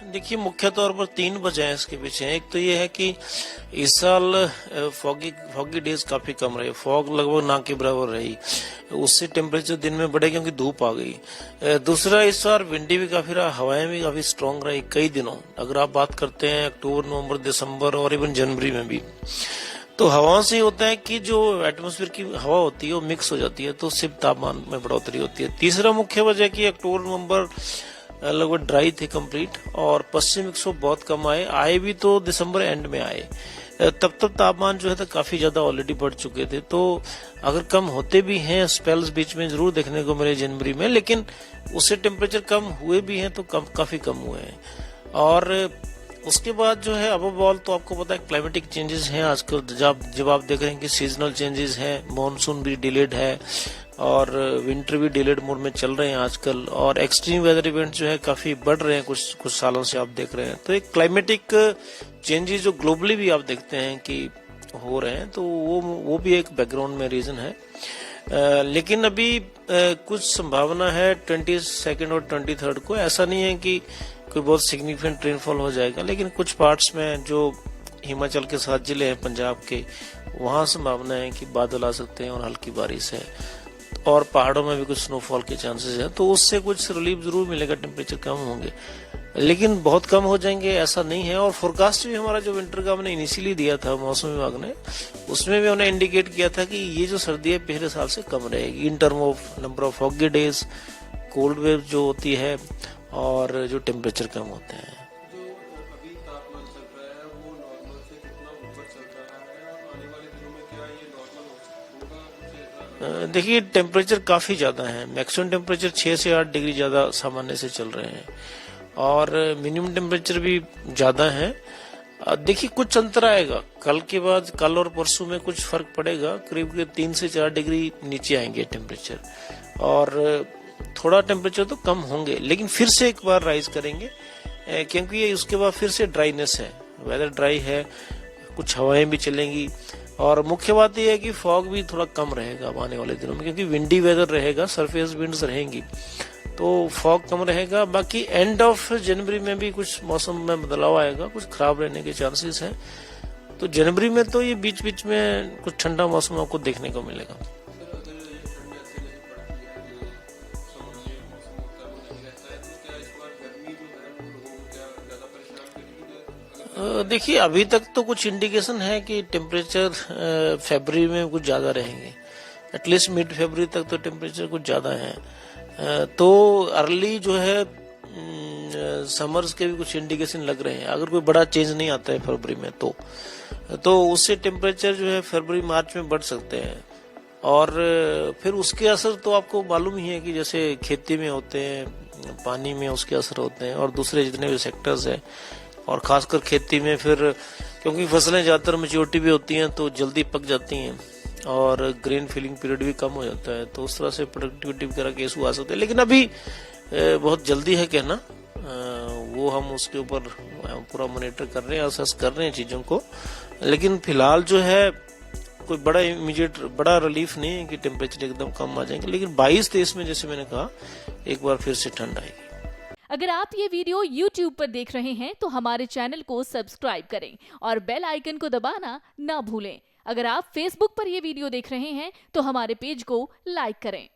देखिए, मुख्य तौर पर 3 वजह हैं इसके पीछे। एक तो ये है कि इस साल फॉगी डेज काफी कम रहे, फॉग लगभग ना के बराबर रही, उससे टेम्परेचर दिन में बढ़े क्योंकि धूप आ गई। दूसरा, इस बार विंडी भी काफी रहा, हवाएं भी काफी स्ट्रांग रही कई दिनों। अगर आप बात करते हैं अक्टूबर, नवंबर, दिसंबर और इवन जनवरी में भी, तो हवाओं से होता है कि जो एटमॉस्फेयर की हवा होती है वो मिक्स हो जाती है, तो उससे तापमान में बढ़ोतरी होती है। तीसरा मुख्य वजह कि अक्टूबर नवंबर लगभग ड्राई थे कंप्लीट, और पश्चिमी विक्षोभ बहुत कम आए भी तो दिसंबर एंड में आए। तब तापमान जो है तो काफी ज्यादा ऑलरेडी बढ़ चुके थे। तो अगर कम होते भी हैं, स्पेल्स बीच में जरूर देखने को मिले जनवरी में, लेकिन उससे टेम्परेचर कम हुए भी हैं तो काफी कम हुए हैं। और उसके बाद जो है अबव ऑल तो आपको पता है क्लाइमेटिक चेंजेस हैं आजकल। जब आप देख रहे हैं कि सीजनल चेंजेस हैं, मॉनसून भी डिलेड है और विंटर भी डिलेड मोड में चल रहे हैं आजकल, और एक्सट्रीम वेदर इवेंट जो है काफी बढ़ रहे हैं कुछ सालों से आप देख रहे हैं। तो एक क्लाइमेटिक चेंजेस जो ग्लोबली भी आप देखते हैं कि हो रहे हैं, तो वो भी एक बैकग्राउंड में रीजन है। लेकिन अभी कुछ संभावना है 22 और 23 को। ऐसा नहीं है कि कोई बहुत सिग्निफिकेंट रेनफॉल हो जाएगा, लेकिन कुछ पार्ट्स में जो हिमाचल के 7 जिले हैं पंजाब के, वहां संभावना है कि बादल आ सकते हैं और हल्की बारिश है, और पहाड़ों में भी कुछ स्नोफॉल के चांसेस है। तो उससे कुछ रिलीफ जरूर मिलेगा, टेम्परेचर कम होंगे, लेकिन बहुत कम हो जाएंगे ऐसा नहीं है। और फोरकास्ट भी हमारा जो विंटर का हमने इनिशियली दिया था मौसम विभाग ने, उसमें भी उन्हें इंडिकेट किया था कि ये जो सर्दी है पिछले साल से कम रहेगी in term of number of foggy days, cold wave जो होती है, और जो टेम्परेचर कम होते हैं। जो अभी तापमान चल रहा है वो नॉर्मल से कितना ऊपर चल रहा है, और आने वाले दिनों में क्या ये नॉर्मल होगा कुछ ऐसा? देखिए, टेम्परेचर काफी ज्यादा है। मैक्सिमम टेम्परेचर 6 से 8 डिग्री ज्यादा सामान्य से चल रहे हैं, और मिनिमम टेम्परेचर भी ज्यादा है। देखिए, कुछ अंतर आएगा कल के बाद, कल और परसों में कुछ फर्क पड़ेगा, करीब 3 से 4 डिग्री नीचे आएंगे टेम्परेचर, और थोड़ा टेम्परेचर तो कम होंगे, लेकिन फिर से एक बार राइज करेंगे, क्योंकि ये उसके बाद फिर से ड्राइनेस है, वेदर ड्राई है, कुछ हवाएं भी चलेंगी। और मुख्य बात यह है कि फॉग भी थोड़ा कम रहेगा आने वाले दिनों में, क्योंकि विंडी वेदर रहेगा, सरफेस विंड्स रहेंगी, तो फॉग कम रहेगा। बाकी एंड ऑफ जनवरी में भी कुछ मौसम में बदलाव आएगा, कुछ खराब रहने के चांसेस हैं। तो जनवरी में तो ये बीच बीच में कुछ ठंडा मौसम आपको देखने को मिलेगा। देखिए, अभी तक तो कुछ इंडिकेशन है कि टेम्परेचर फरवरी में कुछ ज्यादा रहेंगे, एटलीस्ट मिड फरवरी तक तो टेम्परेचर कुछ ज्यादा है। तो अर्ली जो है समर्स के भी कुछ इंडिकेशन लग रहे हैं। अगर कोई बड़ा चेंज नहीं आता है फरवरी में, तो उससे टेम्परेचर जो है फरवरी मार्च में बढ़ सकते हैं। और फिर उसके असर तो आपको मालूम ही है कि जैसे खेती में होते हैं, पानी में उसके असर होते हैं, और दूसरे जितने भी सेक्टर्स हैं, और खासकर खेती में फिर क्योंकि फसलें ज्यादातर मैच्योरिटी भी होती हैं तो जल्दी पक जाती हैं, और ग्रेन फिलिंग पीरियड भी कम हो जाता है, तो उस तरह से प्रोडक्टिविटी वगैरह के इशू आ सकते हैं। लेकिन अभी बहुत जल्दी है कहना, वो हम उसके ऊपर पूरा मॉनिटर कर रहे हैं, असेस कर रहे हैं चीजों को। लेकिन फिलहाल जो है कोई बड़ा रिलीफ नहीं है कि टेम्परेचर एकदम कम आ जाएंगे, लेकिन 22-23 में जैसे मैंने कहा एक बार फिर से ठंड आएगी। अगर आप ये वीडियो YouTube पर देख रहे हैं तो हमारे चैनल को सब्सक्राइब करें और बेल आइकन को दबाना ना भूलें। अगर आप Facebook पर ये वीडियो देख रहे हैं तो हमारे पेज को लाइक करें।